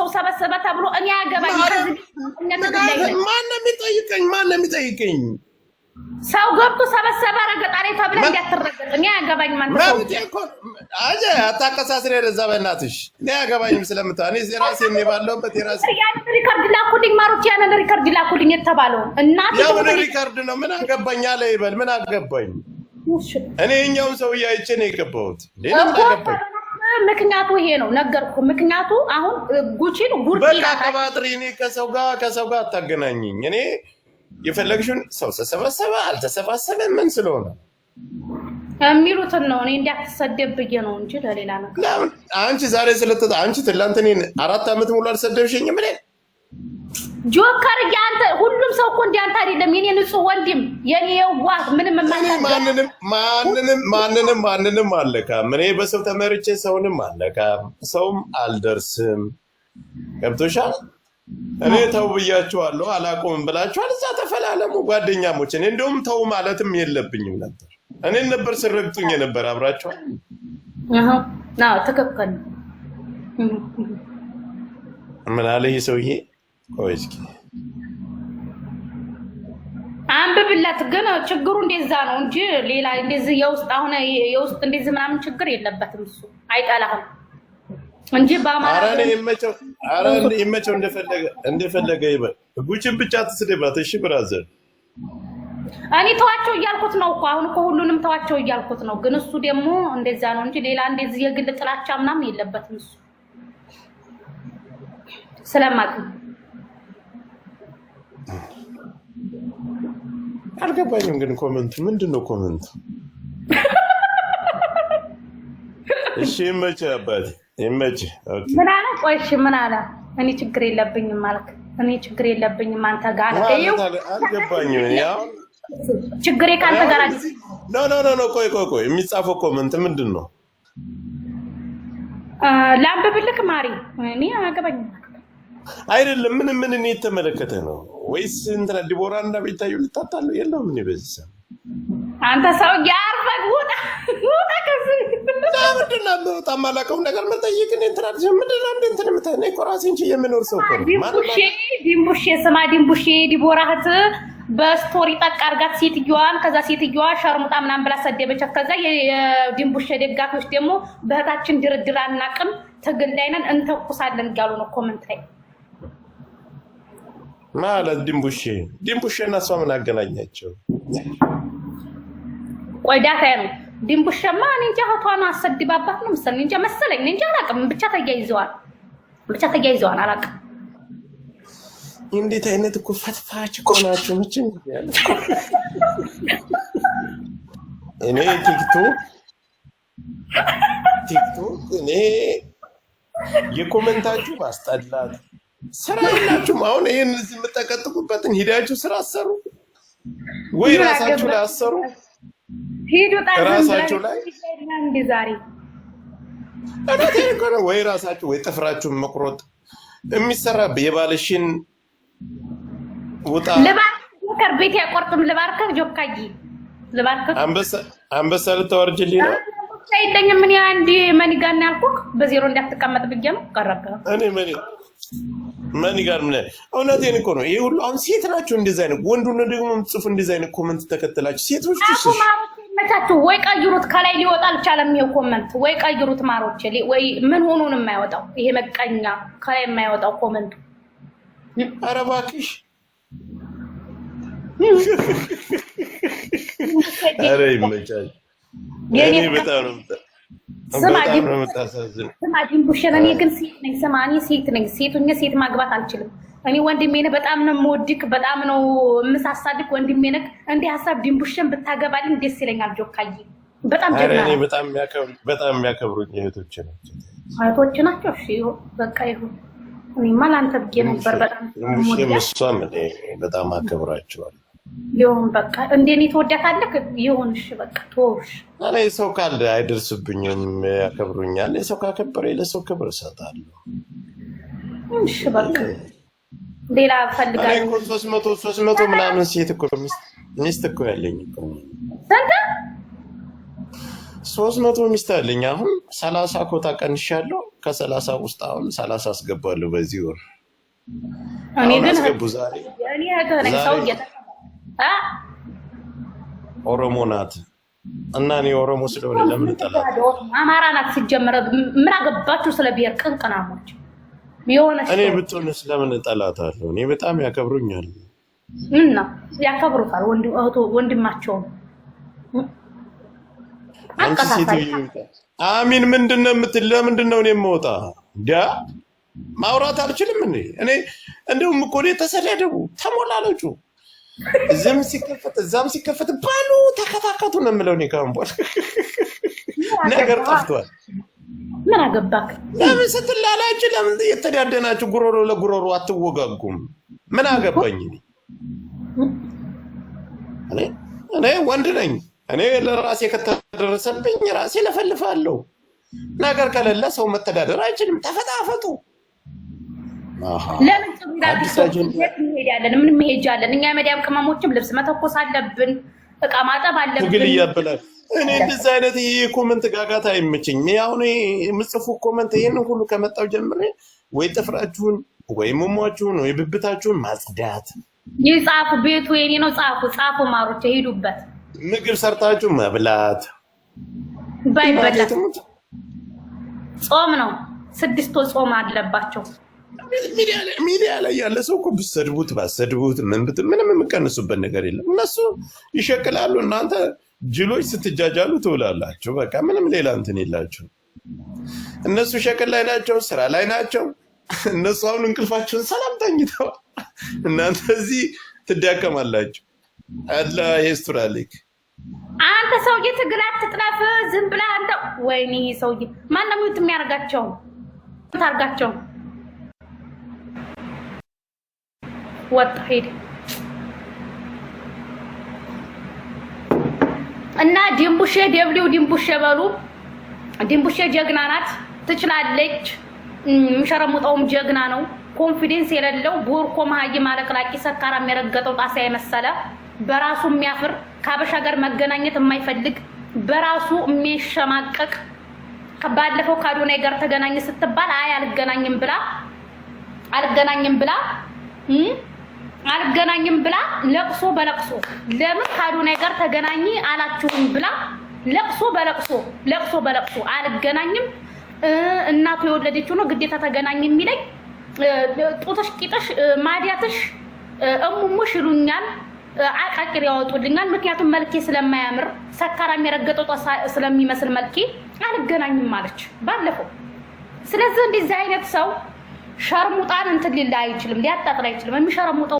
ሰው ሰበሰበ ተብሎ እኔ ያገባኝ ከዚህ ማን የሚጠይቀኝ ሰው ገብቶ ሰበሰበ ረገጣሪ ተብለ እንዲያተረገጥ እኔ ያገባኝ ማን ነው አጀ አታቀሳስረ ረዛ በእናትሽ እኔ ያገባኝም ስለምታኔ ራሴ እኔ ባለውበት የራሴ ያን ሪከርድ ላኩልኝ ማሮች ያን ሪከርድ ላኩልኝ የተባለው እናት ያው ሪከርድ ነው ምን አገባኝ አለ ይበል ምን አገባኝ እኔ እኛው ሰው ያይቼ ነው የገባሁት ሌላ ምን አገባኝ ምክንያቱ ይሄ ነው ነገርኩ ምክንያቱ አሁን ጉቺን ጉርጥ በቃ ከባጥሪ እኔ ከሰው ጋር አታገናኝኝ እኔ የፈለግሽውን ሰው ተሰበሰበ አልተሰባሰበ ምን ስለሆነ የሚሉትን ነው እኔ እንዲያተሰደብ ብዬ ነው እንጂ ለሌላ ነገር አንቺ ዛሬ ስለተጣ አንቺ ትላንትኔን 4 አመት ሙሉ አልሰደብሽኝም ምን ጆከር ያንተ ሁሉም ሰው እኮ እንዲያንተ አይደለም የኔ ንጹህ ወንድም የኔ የዋህ ምንም ማንንም አለካም እኔ በሰው ተመርጬ ሰውንም አለካም ሰውም አልደርስም ገብቶሻል እኔ ተው ብያችኋለሁ አላቆም ብላችኋል እዛ ተፈላለሙ ጓደኛሞች እኔ እንደውም ተው ማለትም የለብኝም ነበር እኔ ነበር ስረግጡኝ ነበር አብራችኋል ናው ተከከለ ምን አለ ይሄ ሰውዬ ቆይስኪ አንብብላት ግን ችግሩ እንደዛ ነው እንጂ ሌላ እንደዚህ የውስጥ አሁን የውስጥ እንደዚህ ምናምን ችግር የለበትም እሱ አይጣላህም እንጂ ባማራ አረ ይመቸው እንደፈለገ ይበል ጉቺን ብቻ ተስደባት እሺ ብራዘር እኔ ተዋቸው እያልኩት ነው እኮ አሁን እኮ ሁሉንም ተዋቸው እያልኩት ነው ግን እሱ ደግሞ እንደዛ ነው እንጂ ሌላ እንደዚህ የግል ጥላቻ ምናምን የለበትም እሱ ሰላማት አልገባኝም ግን ኮሜንት ምንድነው ኮሜንት እሺ ይመች አባቴ ይመች ኦኬ ምን አለ ቆይሽ ምን አለ እኔ ችግር የለብኝም ማለት እኔ ችግር የለብኝም አንተ ጋር ነው አልገባኝም ያው ችግሬ ካንተ ጋር ኖ ቆይ የሚጻፈው ኮሜንት ምንድነው ላምብብልክ ማሪ እኔ አገባኝ አይደለም ምን እኔ ተመለከተ ነው ወይስ እንትና ዲቦራ እና ቤታዩ ልታታሉ የለም ምን ይበዛ አንተ ሰው ያርፈግ ወጣ ከዚህ ለምንድነው ታማላቀው ነገር መጠየቅን እንትና ምንድነው እንትና መተነ ኮራሲ እንጂ የምኖር ሰው ነው ዲምቡሼ ስማ ዲምቡሼ ዲቦራ እህት በስቶሪ ጠቃርጋት ሴትየዋን ከዛ ሴትየዋ ሸርሙጣ ምናምን ብላ ሰደበቻት ከዛ የዲምቡሼ ደጋፊዎች ደግሞ በእህታችን ድርድር አናቅም ትግል ላይ ነን እንተኩሳለን ያሉ ነው ኮሜንት ላይ ማለት ዲምቡሼ እና እሷ ምን አገናኛቸው ቆይዳታ ነው ዲምቡሼማ እኔ እንጃ እህቷን አሰድባባት ነው መሰለኝ እንጃ አላቅም ብቻ ተያይዘዋል አላቅም እንዴት አይነት እኮ ፈትፋች እኮ ናቸው ምንጭን እኔ ቲክቶክ እኔ የኮሜንታችሁ ማስጠላት ስራ የላችሁም አሁን ይሄን የምትጠቀጥቁበትን ሂዳችሁ ስራ አሰሩ ወይ ራሳችሁ ላይ አሰሩ ሄዱ ራሳችሁ ላይ እንደ ዛሬ ወይ ራሳችሁ ወይ ጥፍራችሁን መቁረጥ የሚሰራ የባልሽን ውጣ ለባርከር ቤት ያቆርጥም ለባርከር ጆካጂ ለባርከር አንበሳ ልታወርጅልኝ ነው ሳይደኝ ምን አንድ ማኒጋን ያልኩክ በዜሮ እንዳትቀመጥ ብዬ ነው ቀረበ እኔ ማኒጋን ምን እውነቴን እኮ ነው ይሄ ሁሉ አሁን ሴት ናቸው እንደዛ አይነት ወንዱን ደግሞ ጽፉ እንደዛ አይነት ኮሜንት ተከተላችሁ ሴቶች መታችሁ ወይ ቀይሩት ከላይ ሊወጣ አልቻለም ይሄ ኮሜንት ወይ ቀይሩት ማሮች ወይ ምን ሆኖ ነው የማይወጣው ይሄ መቀኛ ከላይ የማይወጣው ኮሜንት ኧረ እባክሽ ኧረ ይመቻል የኔ በጣም ነው ሰማዲም ቡሸናኔ ግን ሴት ነኝ ሴት ማግባት አልችልም እኔ ወንድሜ ነህ በጣም ነው የምወድክ በጣም ነው የምሳሳድክ ወንድሜ ነህ እንደ ሐሳብ ዲምቡሽን ብታገባልኝ ደስ ይለኛል ጆካዬ በጣም ጀግና እኔ በጣም የሚያከብሩኝ እህቶች ናቸው እሺ በቃ ይሁን እኔማ ላንተ ብዬ ነበር በጣም አከብራቸዋለሁ ይሁን በቃ እንደኔ ተወዳታለህ ይሁን እሺ በቃ ተወሽ እኔ ሰው ካለ አይደርስብኝም ያከብሩኛል ሰው ካከበረ ለሰው ክብር እሰጣለሁ እሺ በቃ ሌላ ፈልጋለሁ 300 ምናምን ሴት እኮ ሚስት እኮ ያለኝ እኮ ሰንተ 300 ሚስት አለኝ አሁን 30 ኮታ ቀንሻለሁ ከ30 ውስጥ አሁን 30 አስገባለሁ በዚህ ወር። እኔ ግን አስገቡ ዛሬ እኔ ነኝ ሰው ኦሮሞ ናት እና እኔ ኦሮሞ ስለሆነ ለምን ጠላት? አማራ ናት ሲጀመር ምን አገባችሁ ስለ ብሔር ቅንቅናሞች የሆነ እኔ ብትሆንስ ለምን ጠላታለሁ? እኔ በጣም ያከብሩኛል እና ያከብሩታል ወንድማቸው አሚን ምንድነው የምትል? ለምንድነው እኔ የምወጣ ማውራት አልችልም እንዴ? እኔ እንደውም እኮ እኔ ተሰዳደቡ ተሞላለጩ እዛም ሲከፈት ባሉ ተከታከቱ ነው የምለው። እኔ ካሁን በኋላ ነገር ጠፍቷል። ምን አገባክ? ለምን ስትላላችሁ ለምን የተዳደናችሁ ጉሮሮ ለጉሮሮ አትወጋጉም? ምን አገባኝ እኔ ወንድ ነኝ። እኔ ለራሴ ከተደረሰብኝ ራሴ ለፈልፋለሁ። ነገር ከሌለ ሰው መተዳደር አይችልም። ተፈጣፈጡ። ለምን እንሄዳለን? ምን እንሄጃለን? እኛ መዲያም ቅመሞችም ልብስ መተኮስ አለብን፣ እቃ ማጠብ አለብን። ትግል እያበላል። እኔ እንደዚህ አይነት ይሄ ኮመንት ጋጋታ አይመችኝ። አሁን የምጽፉ ኮመንት ይሄንን ሁሉ ከመጣው ጀምሬ ወይ ጥፍራችሁን ወይ ሙሟችሁን ወይ ብብታችሁን ማጽዳት ይጻፉ። ቤቱ የኔ ነው። ጻፉ ማሮች ሄዱበት። ምግብ ሰርታችሁ መብላት ባይበላት ጾም ነው። 6 ጾም አለባቸው። ሚዲያ ላይ ያለ ሰው እኮ ብትሰድቡት ባሰድቡት ምንም የምቀንሱበት ነገር የለም። እነሱ ይሸቅላሉ፣ እናንተ ጅሎች ስትጃጃሉ ትውላላችሁ። በቃ ምንም ሌላ እንትን የላቸው። እነሱ ሸቅል ላይ ናቸው፣ ስራ ላይ ናቸው። እነሱ አሁን እንቅልፋቸውን ሰላም ተኝተዋል፣ እናንተ እዚህ ትዳከማላችሁ። አላህ ይስጥራልክ። አንተ ሰውዬ ትግል አትጥላፍ፣ ዝም ብለህ አንተ። ወይኔ ሰውዬ ማነው የሚያርጋቸው? ታርጋቸው ወጣ ሄደ እና ዲምቡሼ ዲምቡሼ በሉ። ዲምቡሼ ጀግና ናት፣ ትችላለች። የሚሸረሙጠውም ጀግና ነው። ኮንፊደንስ የሌለው ቦርኮ መሀይ ማለቅላቂ ሰካራ የሚረገጠው ጣሳ የመሰለ በራሱ የሚያፍር ከአበሻ ጋር መገናኘት የማይፈልግ በራሱ የሚሸማቀቅ ከባለፈው ካዶናይ ጋር ተገናኘ ስትባል አይ አልገናኝም ብላ ለቅሶ በለቅሶ ለምን ካዶናይ ጋር ተገናኝ አላችሁም ብላ ለቅሶ በለቅሶ አልገናኝም እናቱ የወለደችው ነው ግዴታ ተገናኝ የሚለኝ ጡትሽ ቂጥሽ ማዲያትሽ እሙሙሽ ይሉኛል። አቃቂር ያወጡልኛል። ምክንያቱም መልኬ ስለማያምር ሰካራ የሚረገጠው ስለሚመስል መልኬ አልገናኝም አለች ባለፈው። ስለዚህ እንደዚህ አይነት ሰው ሸርሙጣን እንትን ሊል አይችልም፣ ሊያጣጥል አይችልም። የሚሸርሙጠው